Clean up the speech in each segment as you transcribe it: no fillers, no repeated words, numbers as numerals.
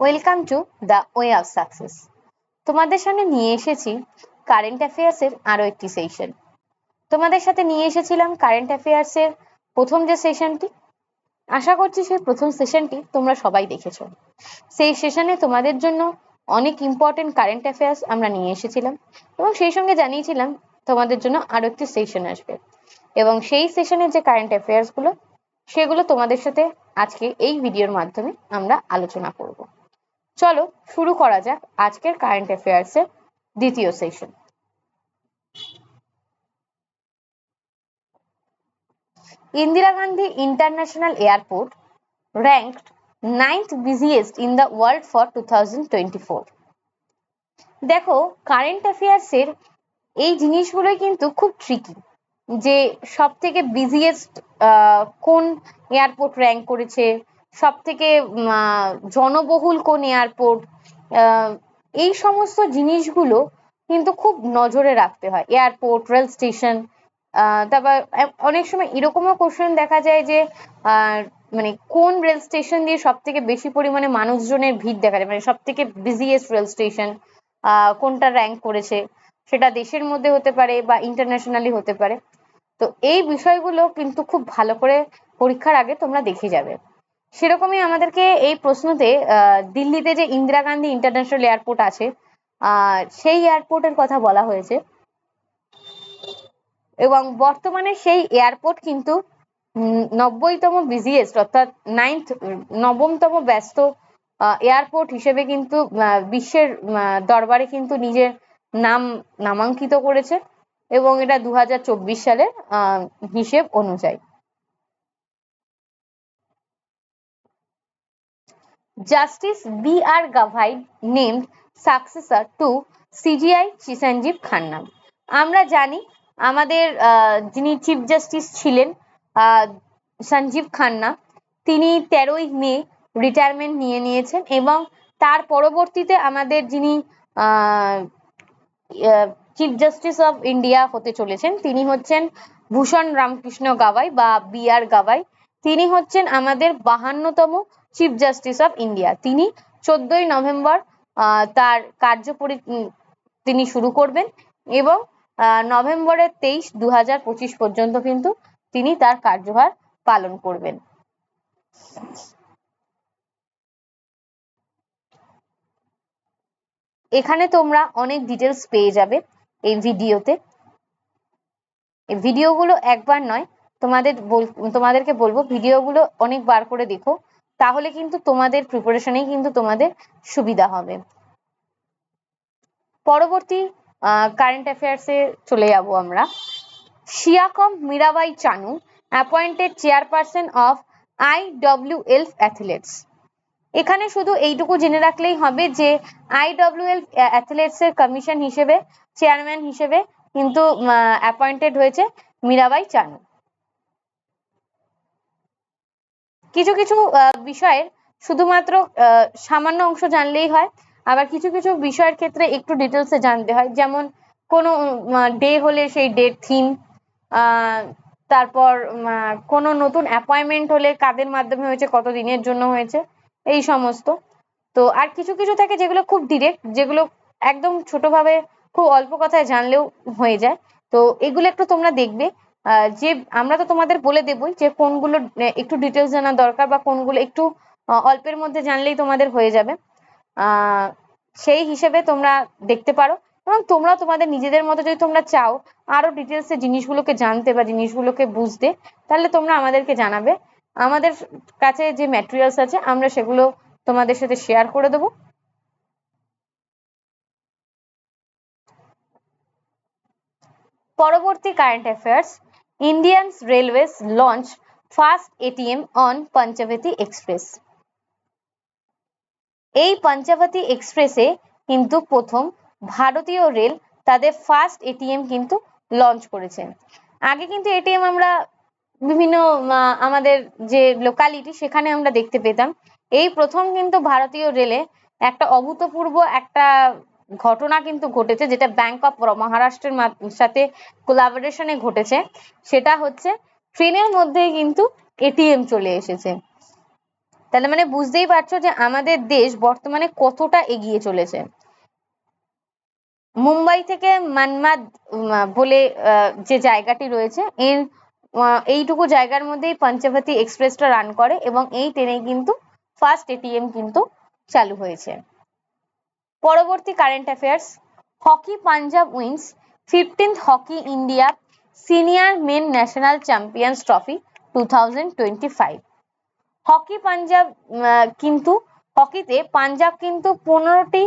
Welcome to the way of success. তোমাদের সামনে নিয়ে এসেছি কারেন্ট অ্যাফেয়ার্সের আরো একটি সেশন। তোমাদের সাথে নিয়ে এসেছিলাম কারেন্ট অ্যাফেয়ার্সের প্রথম যে সেশনটি। আশা করছি সেই প্রথম সেশনটি তোমরা সবাই দেখেছো। সেই সেশনে তোমাদের জন্য অনেক ইম্পর্টেন্ট কারেন্ট অ্যাফেয়ার্স আমরা নিয়ে এসেছিলাম এবং সেই সঙ্গে জানিয়েছিলাম তোমাদের জন্য আরো একটি সেশন আসবে, এবং সেই সেশনের যে কারেন্ট অ্যাফেয়ার্সগুলো সেগুলো তোমাদের সাথে আজকে এই ভিডিওর মাধ্যমে আমরা আলোচনা করব। চলো শুরু করা যাক আজকের কারেন্ট অ্যাফেয়ার্স এর দ্বিতীয় session. Indira Gandhi international airport ranked 9th busiest in the world for 2024। দেখো, কারেন্ট অ্যাফেয়ার্স এর এই জিনিসগুলোই কিন্তু খুব ট্রিকি, যে সব থেকে বিজিয়েস্ট কোন এয়ারপোর্ট র্যাঙ্ক করেছে, সব থেকে জনবহুল কোন এয়ারপোর্ট, এই সমস্ত জিনিসগুলো কিন্তু খুব নজরে রাখতে হয়। এয়ারপোর্ট, রেল স্টেশন, তারপর অনেক সময় এরকমও কোশ্চেন দেখা যায় যে মানে কোন রেল স্টেশন দিয়ে সব থেকে বেশি পরিমাণে মানুষজনের ভিড় দেখা যায়, মানে সব থেকে বিজিয়েস্ট রেল স্টেশন কোনটা র্যাঙ্ক করেছে, সেটা দেশের মধ্যে হতে পারে বা ইন্টারন্যাশনালি হতে পারে। তো এই বিষয়গুলো কিন্তু খুব ভালো করে পরীক্ষার আগে তোমরা দেখে যাবে। সেরকমই আমাদেরকে এই প্রশ্নতে দিল্লিতে যে ইন্দিরা গান্ধী ইন্টারন্যাশনাল এয়ারপোর্ট আছে সেই এয়ারপোর্টের কথা বলা হয়েছে, এবং বর্তমানে সেই এয়ারপোর্ট কিন্তু 90তম বিজিয়েস্ট অর্থাৎ নবমতম ব্যস্ত এয়ারপোর্ট হিসেবে কিন্তু বিশ্বের দরবারে কিন্তু নিজের নাম নামাঙ্কিত করেছে, এবং এটা 2024 সালের হিসেব অনুযায়ী। Justice B.R. Gavai named successor to CJI Sanjiv Khanna. আমরা জানি আমাদের যিনি চিফ জাস্টিস ছিলেন সঞ্জীব খান্না, তিনি 13ই মে রিটায়ারমেন্ট নিয়ে নিয়েছেন, এবং তার পরবর্তীতে আমাদের যিনি চিফ জাস্টিস অফ ইন্ডিয়া হতে চলেছেন তিনি হচ্ছেন ভূষণ রামকৃষ্ণ গাভাই বা B.R. গাভাই। তিনি হচ্ছেন আমাদের 52তম চিফ জাস্টিস অফ ইন্ডিয়া। তিনি 14ই নভেম্বর তার তিনি শুরু করবেন, এবং নভেম্বরের 23, 2025 পর্যন্ত কিন্তু তিনি তার কার্যভার পালন করবেন। এখানে তোমরা অনেক ডিটেলস পেয়ে যাবে এই ভিডিওতে। এই ভিডিওগুলো একবার নয়, তোমাদেরকে বলবো ভিডিওগুলো অনেকবার করে দেখো, তাহলে কিন্তু তোমাদের প্রিপারেশনে কিন্তু তোমাদের সুবিধা হবে। পরবর্তী কারেন্ট অ্যাফেয়ার্সে চলে যাব আমরা। শিয়াকম Mirabai Chanu appointed chairperson of IWF athletes. এখানে শুধু এইটুকু জেনে রাখলেই হবে যে IWF অ্যাথলেটস এর কমিশন হিসেবে চেয়ারম্যান হিসেবে কিন্তু অ্যাপয়েন্টেড হয়েছে মীরাবাই চানু। কিছু কিছু বিষয়ের শুধুমাত্র সামান্য অংশ জানলেই হয়, আবার কিছু কিছু বিষয়ের ক্ষেত্রে একটু ডিটেলসে জানতে হয়। যেমন কোনো ডে হলে সেই ডেট থিম, তারপর কোনো নতুন অ্যাপয়েন্টমেন্ট হলে কাদের মাধ্যমে হয়েছে, কত দিনের জন্য হয়েছে, এই সমস্ত। তো আর কিছু কিছু থাকে যেগুলো খুব ডিরেক্ট, যেগুলো একদম ছোটভাবে খুব অল্প কথায় জানলেও হয়ে যায়। তো এগুলো একটু তোমরা দেখবে, যে আমরা তো তোমাদের বলে দেবই যে কোনগুলো একটু ডিটেলস জানা দরকার বা কোনগুলো একটু অল্পের মধ্যে জানলেই তোমাদের হয়ে যাবে। সেই হিসেবে তোমরা দেখতে পারো, এবং তোমরা তোমাদের নিজেদের মতো যদি তোমরা চাও আরো ডিটেলসে জিনিসগুলোকে জানতে বা জিনিসগুলোকে বুঝতে, তাহলে তোমরা আমাদেরকে জানাবে। আমাদের কাছে যে ম্যাটেরিয়ালস আছে আমরা সেগুলো তোমাদের সাথে শেয়ার করে দেবো। পরবর্তী current affairs. Indian railways launch first ATM on Panchavati express. এই পঞ্চবতী এক্সপ্রেসে কিন্তু প্রথম ভারতীয় রেল তাদের ফার্স্ট ATM কিন্তু লঞ্চ করেছে। আগে কিন্তু ATM আমরা বিভিন্ন আমাদের যে লোকালিটি সেখানে আমরা দেখতে পেতাম। এই প্রথম কিন্তু ভারতীয় রেলে একটা অভূতপূর্ব একটা ঘটনা কিন্তু ঘটেছে, যেটা ব্যাংক অফ মহারাষ্ট্রের সাথে কোলাবোরেশনে ঘটেছে। সেটা হচ্ছে ট্রেনের মধ্যেই কিন্তু ATM চলে এসেছে। তাহলে মানে বুঝতেই পারছো যে আমাদের দেশ বর্তমানে কতটা এগিয়ে চলেছে। মুম্বাই থেকে মানমাদ বলে যে জায়গাটি রয়েছে, এর এইটুকু জায়গার মধ্যেই পঞ্চবতী এক্সপ্রেসটা রান করে এবং এই ট্রেনে কিন্তু ফার্স্ট এটিএম কিন্তু চালু হয়েছে। পরবর্তী current affairs, hockey Punjab wins 15th hockey India senior men national champions trophy 2025। Hockey Punjab কিন্তু হকিতে পাঞ্জাব কিন্তু 15টি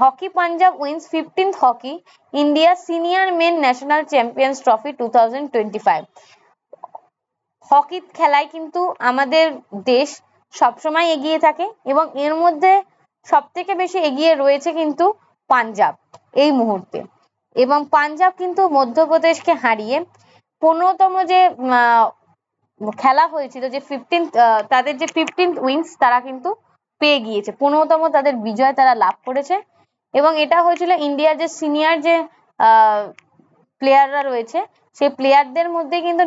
hockey Punjab wins 15th hockey India senior men national champions trophy 2025। Hockey খেলায় কিন্তু আমাদের দেশ সবসময় এগিয়ে থাকে এবং এর মধ্যে সব থেকে বেশি এগিয়ে রয়েছে কিন্তু পাঞ্জাব এই মুহূর্তে। এবং পাঞ্জাব কিন্তু মধ্যপ্রদেশকে হারিয়ে 15তম যে খেলা হয়েছিল, যে 15th তাদের যে 15th উইন্স তারা কিন্তু পেয়ে গিয়েছে, 15তম তাদের বিজয় তারা লাভ করেছে। এবং এটা হয়েছিল ইন্ডিয়ার যে সিনিয়র যে প্লেয়াররা রয়েছে সেই প্লেয়ারদের মধ্যে কিন্তু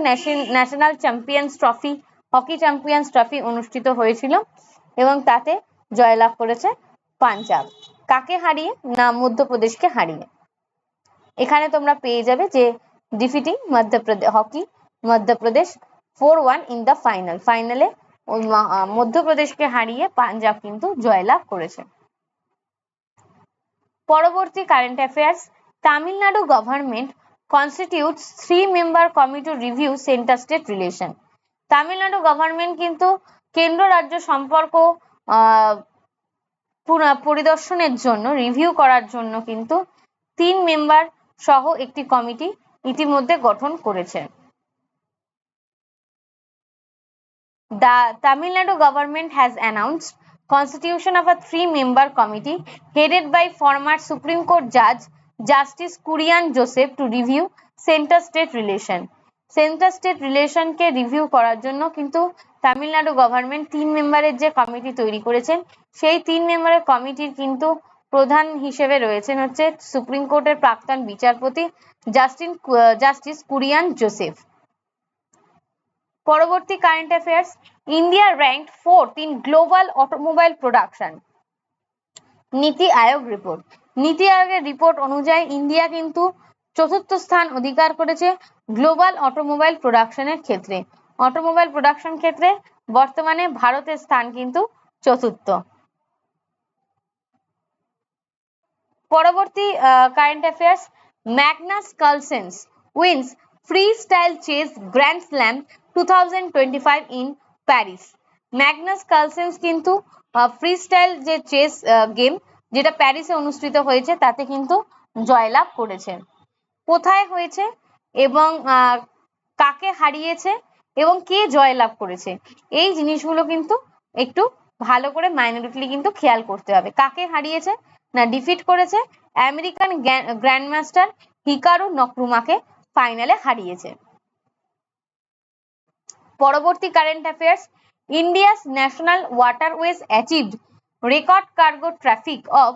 national champions trophy, hockey champions trophy অনুষ্ঠিত হয়েছিল এবং তাতে জয়লাভ করেছে পাঞ্জাব। কাকে হারিয়ে? না, মধ্যপ্রদেশকে হারিয়ে। এখানে তোমরা পেয়ে যাবে যে defeating Madhya Pradesh hockey Madhya Pradesh 4-1 in the final. ফাইনালে মধ্যপ্রদেশকে হারিয়ে পাঞ্জাব কিন্তু জয়লাভ করেছে। পরবর্তী current affairs, Tamil Nadu government constitutes 3-member committee to review center state relation। Tamil Nadu government কিন্তু কেন্দ্র রাজ্য সম্পর্ক পরিদর্শনের জন্য, রিভিউ করার জন্য কিন্তু 3 মেম্বার সহ একটি কমিটি ইতিমধ্যে গঠন করেছে। The Tamil Nadu government has announced constitution of a 3-member committee headed by former Supreme Court Judge Justice Kurian Joseph to review center state relation। Center state রিলেশনকে রিভিউ করার জন্য কিন্তু তামিলনাড়ু গভর্নমেন্ট 3 মেম্বারের যে কমিটি তৈরি করেছেন, সেই 3 মেম্বারের কমিটির কিন্তু প্রধান হিসেবে রয়েছেন হচ্ছে সুপ্রিম কোর্টের প্রাক্তন বিচারপতি জাস্টিস কুরিয়ান জোসেফ। পরবর্তী current affairs, India ranked 4th in global automobile production. নীতি আয়োগ রিপোর্ট। নীতি আয়োগের রিপোর্ট অনুযায়ী ইন্ডিয়া কিন্তু 4র্থ স্থান অধিকার করেছে গ্লোবাল অটোমোবাইল প্রোডাকশনের ক্ষেত্রে। অটোমোবাইল প্রোডাকশন ক্ষেত্রে বর্তমানে ভারতের স্থান কিন্তু 4র্থ। পরবর্তী current affairs, Magnus Carlsen wins free style chess grand slam 2025 in Paris. Magnus Carlsen কিন্তু ফ্রি স্টাইল যে চেস গেম যেটা প্যারিসে অনুষ্ঠিত হয়েছে তাতে কিন্তু জয়লাভ করেছে। কোথায় হয়েছে এবং কাকে হারিয়েছে এবং কে জয়লাভ করেছে, এই জিনিসগুলো কিন্তু একটু ভালো করে মাইনরিটলি কিন্তু খেয়াল করতে হবে। কাকে হারিয়েছে? না, ডিফিট করেছে আমেরিকান গ্র্যান্ডমাস্টার হিকারু নকরুমাকে, ফাইনালে হারিয়েছে। পরবর্তী current affairs, India's national waterways achieved record cargo traffic of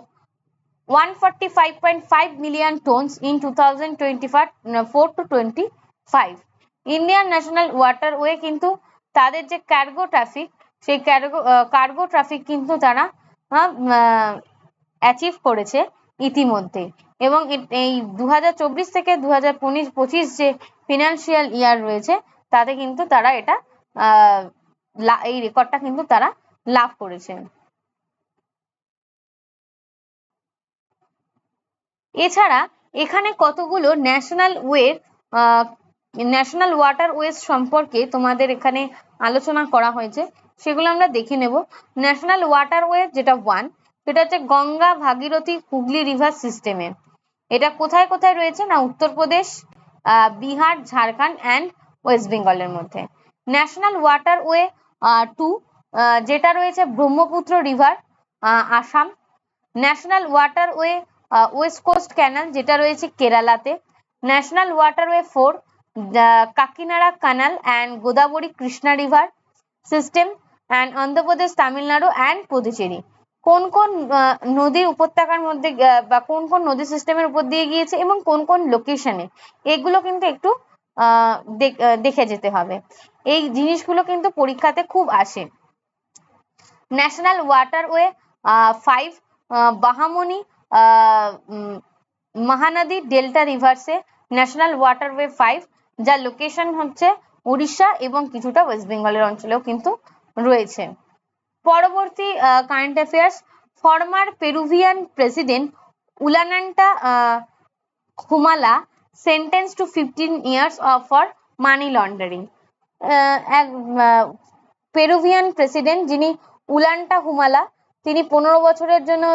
145.5 million tons in 2024 to 25। Indian national waterway কিন্তু তাদের যে কার্গো ট্রাফিক, সেই কার্গো ট্রাফিক কিন্তু তারা অ্যাচিভ করেছে ইতিমধ্যে। এবং এই 2024 থেকে 2025 যে ফিনান্সিয়াল ইয়ার রয়েছে তাতে কিন্তু তারা এটা এই রেকর্ডটা কিন্তু তারা লাভ করেছে। এছাড়া এখানে কতগুলো ন্যাশনাল ওয়াটারওয়েজ সম্পর্কে তোমাদের এখানে আলোচনা করা হয়েছে, সেগুলো আমরা দেখে নেব। ন্যাশনাল ওয়াটারওয়ে যেটা 1, সেটা হচ্ছে গঙ্গা ভাগীরথী হুগলি রিভার সিস্টেমে। এটা কোথায় কোথায় রয়েছে? না, উত্তরপ্রদেশ, বিহার, ঝাড়খণ্ড অ্যান্ড ওয়েস্ট বেঙ্গলের মধ্যে। ন্যাশনাল ওয়াটারওয়ে 2 যেটা রয়েছে Brahmaputra river, Assam. National waterway west coast canal যেটা রয়েছে কেরালাতে। National waterway 4 Kakinada canal and Godavari Krishna river system and Andhra Pradesh, Tamil Nadu and Puducherry. কোন কোন নদীর উপত্যকার মধ্যে বা কোন কোন নদী সিস্টেমের উপর দিয়ে গিয়েছে এবং কোন কোন লোকেশনে, এগুলো কিন্তু একটু দেখে যেতে হবে। এই জিনিসগুলো কিন্তু পরীক্ষাতে খুব আসে। National waterway 5, Brahmani Mahanadi delta রিভার্সে ন্যাশনাল ওয়াটারওয়ে 5, যার লোকেশন হচ্ছে উড়িষ্যা এবং কিছুটা ওয়েস্ট বেঙ্গলের অঞ্চলেও কিন্তু রয়েছে। পরবর্তী current affairs, former Peruvian president Ollanta Humala sentence to 15 years for money laundering. এক পেরুভিয়ান প্রেসিডেন্ট যিনি উলান্টা হুমালা, তিনি 15 বছরের জন্য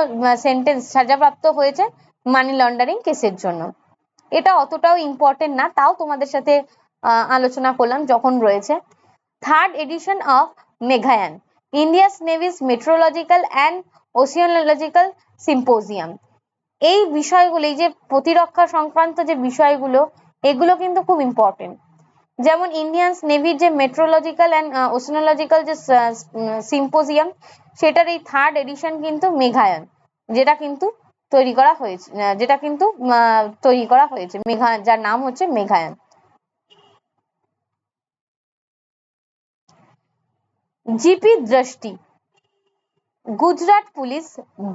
সেন্টেন্স সাজাপ্রাপ্ত হয়েছে মানি লন্ডারিং কেসের জন্য। এটা অতটাও ইম্পর্টেন্ট না, তাও তোমাদের সাথে আলোচনা করলাম যখন রয়েছে। থার্ড এডিশন অফ মেঘায়ান, India's navy's meteorological and oceanological symposium. এই বিষয়গুলো, এই যে প্রতিরক্ষা সংক্রান্ত যে বিষয়গুলো, এগুলো কিন্তু খুব ইম্পর্টেন্ট। যেমন ইন্ডিয়ান নেভির যে মেট্রোলজিক্যাল অ্যান্ড ওসিয়ানোলজিক্যাল যে সিম্পোজিয়াম, সেটার এই থার্ড এডিশন কিন্তু মেঘায়ন, যেটা কিন্তু তৈরি করা হয়েছে মেঘায়ন, যার নাম হচ্ছে মেঘায়ন। GP Drishti, Gujarat police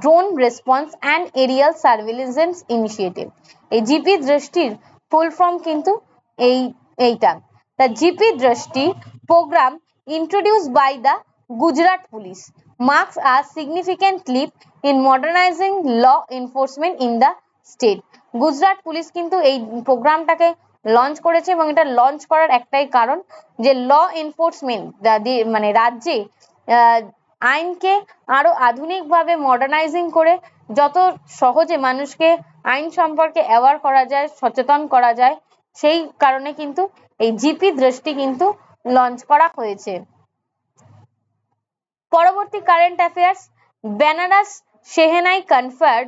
drone response and aerial surveillance initiative. এই জিপি দৃষ্টির ফুল ফর্ম কিন্তু এইটা। The GP Drishti program introduced by the Gujarat Police marks a significant leap in modernizing law enforcement in the state. Gujarat police কিন্তু এই প্রোগ্রামটাকে launch করেছে এবং এটা launch করার একটাই কারণ যে ল এনফোর্সমেন্ট, মানে রাজ্যে আইনকে আরো আধুনিকভাবে মডার্নাইজিং করে যত সহজে মানুষকে আইন সম্পর্কে অ্যাওয়ার করা যায়, সচেতন করা যায়, সেই কারণে কিন্তু এই জিপি দৃষ্টি কিন্তু লঞ্চ করা হয়েছে। পরবর্তী current affairs, Banaras shehnai conferred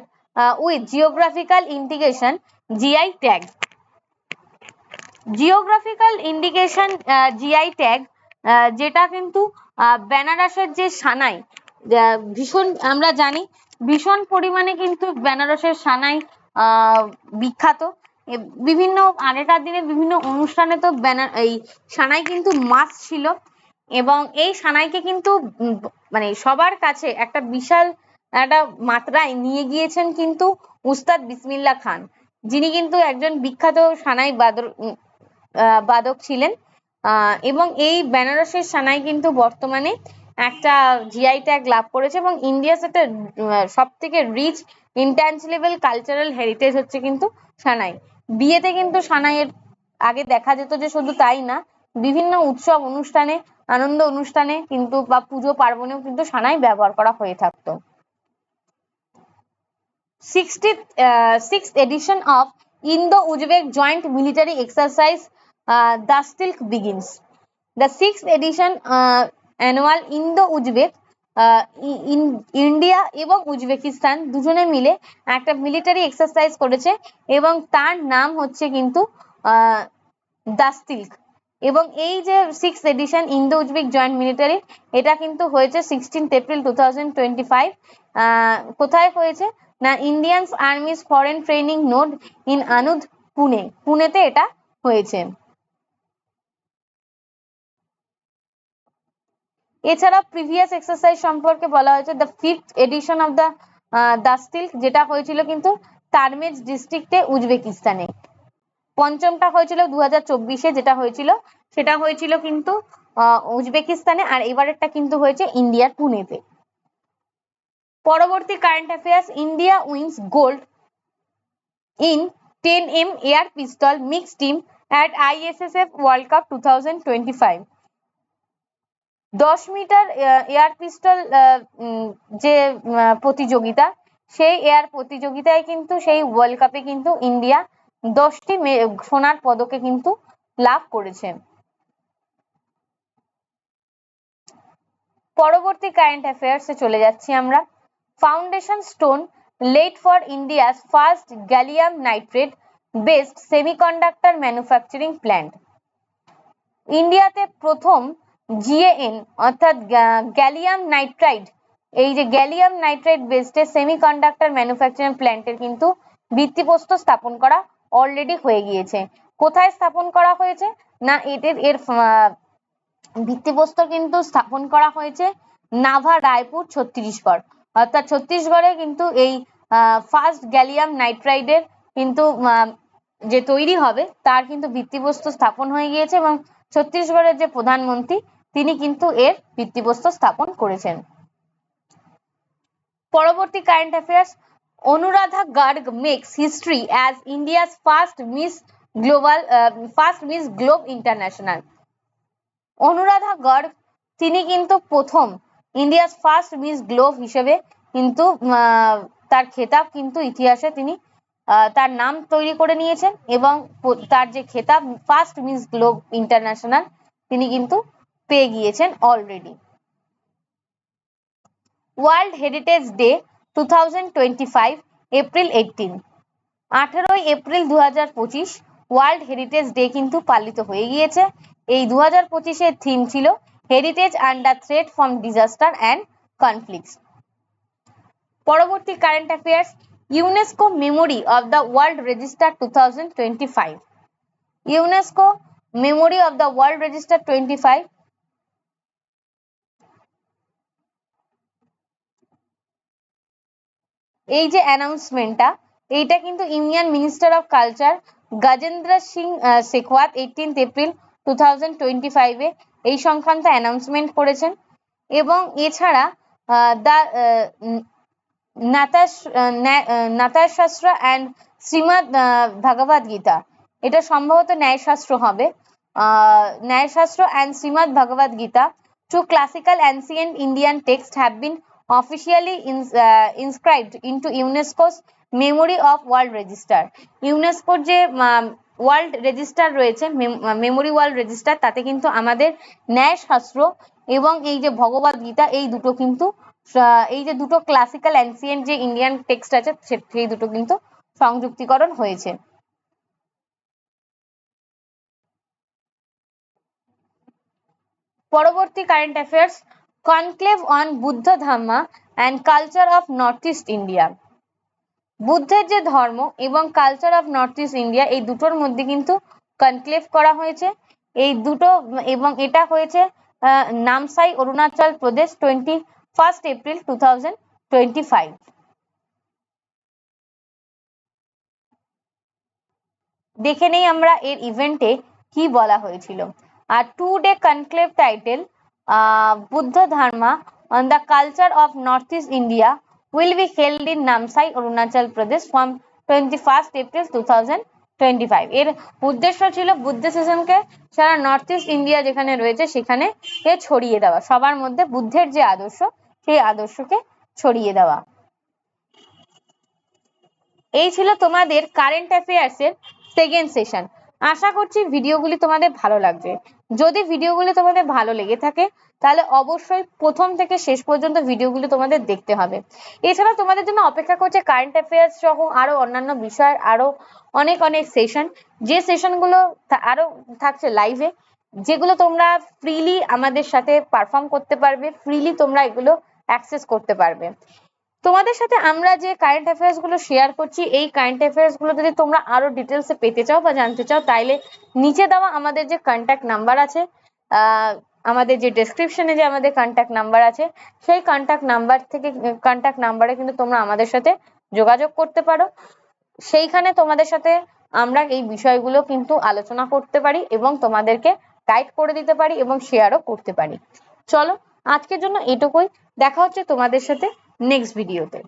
with geographical indication GI tag. Geographical indication GI tag, যেটা কিন্তু বেনারসের যে সানাই, ভীষণ আমরা জানি ভীষণ পরিমাণে কিন্তু বেনারসের সানাই বিখ্যাত। বিভিন্ন আগেকার দিনে বিভিন্ন অনুষ্ঠানে তো এই সানাই কিন্তু মাস্ট ছিল, এবং এই সানাইকে কিন্তু মানে সবার কাছে একটা বিশাল একটা মাত্রায় নিয়ে গিয়েছেন কিন্তু উস্তাদ বিসমিল্লাহ খান, যিনি কিন্তু একজন বিখ্যাত সানাই বাদক ছিলেন। এবং এই বেনারসের সানাই কিন্তু বর্তমানে একটা জিআই ট্যাগ লাভ করেছে, এবং ইন্ডিয়ার একটা সব থেকে রিচ ইনট্যাঞ্জিবল কালচারাল হেরিটেজ হচ্ছে কিন্তু সানাই। বিয়েতে কিন্তু সানাইয়ের আগে দেখা যেত যে শুধু তাই না, বিভিন্ন উৎসব অনুষ্ঠানে, আনন্দ অনুষ্ঠানে কিন্তু বা পুজো পার্বণেও কিন্তু সানাই ব্যবহার করা হয়ে থাকতো। 66th edition of Indo-Uzbek Joint Military Exercise Dastilk begins. The 6th edition annual Indo-Uzbek India এবং উজবেকিস্তান দুজনে মিলে একটা মিলিটারি এক্সারসাইজ করেছে, এবং তার নাম হচ্ছে কিন্তু দাস্তিলক। এবং এই যে 6th edition Indo Uzbek joint military, এটা কিন্তু হয়েছে 16th April 2025। কোথায় হয়েছে না, Indian army's foreign training node in Aundh, পুনেতে এটা হয়েছে। এছাড়া প্রিভিয়াস এক্সারসাইজ সম্পর্কে বলা হয়েছে the 5th edition of the Dustlik, যেটা হয়েছিল কিন্তু তারমেজ ডিস্ট্রিক্টে উজবেকিস্তানে। পঞ্চমটা হয়েছিল 2024-এ, যেটা হয়েছিল সেটা হয়েছিল কিন্তু উজবেকিস্তানে, আর এবারেরটা কিন্তু হয়েছে ইন্ডিয়ার পুনেতে। পরবর্তী current affairs, India wins gold in 10M air pistol mix team at ISSF world cup 2025। 10 metre air pistol যে প্রতিযোগিতা, সেই এয়ার প্রতিযোগিতায় কিন্তু সেই ওয়ার্ল্ড কাপে কিন্তু ইন্ডিয়া 10টি সোনার পদকে কিন্তু লাভ করেছে। পরবর্তী কারেন্ট অ্যাফেয়ার্সে চলে যাচ্ছি আমরা। Foundation stone laid for India's first gallium nitrate based semiconductor manufacturing plant. ইন্ডিয়াতে প্রথম GAN অর্থাৎ গ্যালিয়াম নাইট্রাইড, এই যে gallium nitride based semiconductor manufacturing প্ল্যান্টের কিন্তু ভিত্তিপ্রস্তর স্থাপন করা অলরেডি হয়ে গিয়েছে। কোথায় স্থাপন করা হয়েছে না এর ভিত্তিপ্রস্তর কিন্তু স্থাপন করা হয়েছে নাভা রায়পুর ছত্তিশগড়, অর্থাৎ ছত্তিশগড়ে কিন্তু এই ফার্স্ট গ্যালিয়াম নাইট্রাইডের কিন্তু যে তৈরি হবে তার কিন্তু ভিত্তিপ্রস্তর স্থাপন হয়ে গিয়েছে এবং ছত্তিশগড়ের যে প্রধানমন্ত্রী তিনি কিন্তু এর ভিত্তিপ্রস্তর স্থাপন করেছেন। পরবর্তী current affairs, Anuradha Garg makes history as India's first Miss Globe International. Anuradha Garg তিনি কিন্তু প্রথম ইন্ডিয়াস ফার্স্ট মিস গ্লোব হিসেবে কিন্তু তার খেতাব কিন্তু ইতিহাসে তিনি তার নাম তৈরি করে নিয়েছেন এবং তার যে খেতাব ফার্স্ট মিস গ্লোব ইন্টারন্যাশনাল তিনি কিন্তু পেয়ে গিয়েছেন already. World heritage day 2025 April 18, 18 April 2025 world heritage day কিন্তু পালিত হয়ে গিয়েছে। এই 2025 থিম ছিল heritage under threat from disaster and conflicts. পরবর্তী current affairs, UNESCO memory of the world register 2025। UNESCO memory of the world register 25 এই যে অ্যানাউন্সমেন্টটা এইটা কিন্তু union minister of culture Gajendra Singh Shekhawat 18 April 2025 এই সংক্রান্ত অ্যানাউন্সমেন্ট করেছেন এবং এছাড়া দ্য নাথাশাস্ত্র অ্যান্ড শ্রীমদ ভগবদ গীতা, এটা সম্ভবত ন্যায়শাস্ত্র হবে, Nyayashastra and Shrimad Bhagavad Gita, two classical ancient Indian texts have been officially inscribed into UNESCO's Memory of World Register. ইউনেস্কোর যে ওয়ার্ল্ড রেজিস্টার রয়েছে, মেমোরি ওয়ার্ল্ড রেজিস্টার, তাতে কিন্তু আমাদের ন্যায়শাস্ত্র এবং এই যে ভগবদ গীতা এই দুটো কিন্তু এই যে দুটো ক্লাসিক্যাল অ্যান্সিয়েন্ট যে ইন্ডিয়ান টেক্সট আছে সেই দুটো কিন্তু সংযুক্তিকরণ হয়েছে। পরবর্তী current affairs, conclave on Buddha Dharma and culture of north east India. বুদ্ধের যে ধর্ম এবং culture of north east India এই দুটোর মধ্যে কিন্তু কনক্লেভ করা হয়েছে। এই দুটো এবং এটা হয়েছে নামসাই অরুণাচল প্রদেশ 21 এপ্রিল 2025। দেখে নেই আমরা এর ইভেন্টে কি বলা হয়েছিল। আর 2-day conclave title Buddha Dharma on the culture of Northeast India will be held in Namsai, Arunachal Pradesh from 21 April 2025। এর উদ্দেশ্য ছিল বুদ্ধিজমকে সারা নর্থ ইস্ট ইন্ডিয়া যেখানে রয়েছে সেখানে ছড়িয়ে দেওয়া, সবার মধ্যে বুদ্ধের যে আদর্শ সেই আদর্শকে ছড়িয়ে দেওয়া। এই ছিল তোমাদের কারেন্ট অ্যাফেয়ার্স এর সেকেন্ড সেশন। আশা করছি ভিডিওগুলি তোমাদের ভালো লাগবে। যদি ভিডিওগুলি তোমাদের ভালো লেগে থাকে তাহলে অবশ্যই প্রথম থেকে শেষ পর্যন্ত ভিডিওগুলি তোমাদের দেখতে হবে। এছাড়া তোমাদের জন্য অপেক্ষা করছে কারেন্ট অ্যাফেয়ার্স সহ আরো অন্যান্য বিষয়ের আরো অনেক সেশন, যে সেশনগুলো আরো থাকছে লাইভে, যেগুলো তোমরা ফ্রিলি আমাদের সাথে পারফর্ম করতে পারবে, ফ্রিলি তোমরা এগুলো অ্যাক্সেস করতে পারবে। তোমাদের সাথে আমরা যে কারেন্ট অ্যাফেয়ার্স গুলো শেয়ার করছি এই কারেন্ট অ্যাফেয়ার্স গুলো যদি তোমরা আরো ডিটেলসে পেতে চাও বা জানতে চাও তাইলে নিচে দেওয়া আমাদের যে কন্ট্যাক্ট নাম্বার আছে, আমাদের যে ডেসক্রিপশনে যে আমাদের কন্ট্যাক্ট নাম্বার আছে সেই কন্ট্যাক্ট নাম্বারে কিন্তু তোমরা আমাদের সাথে যোগাযোগ করতে পারো। সেইখানে তোমাদের সাথে আমরা এই বিষয়গুলো কিন্তু আলোচনা করতে পারি এবং তোমাদেরকে গাইড করে দিতে পারি এবং শেয়ারও করতে পারি। চলো আজকের জন্য এটুকুই, দেখা হচ্ছে তোমাদের সাথে নেক্সট ভিডিওতে।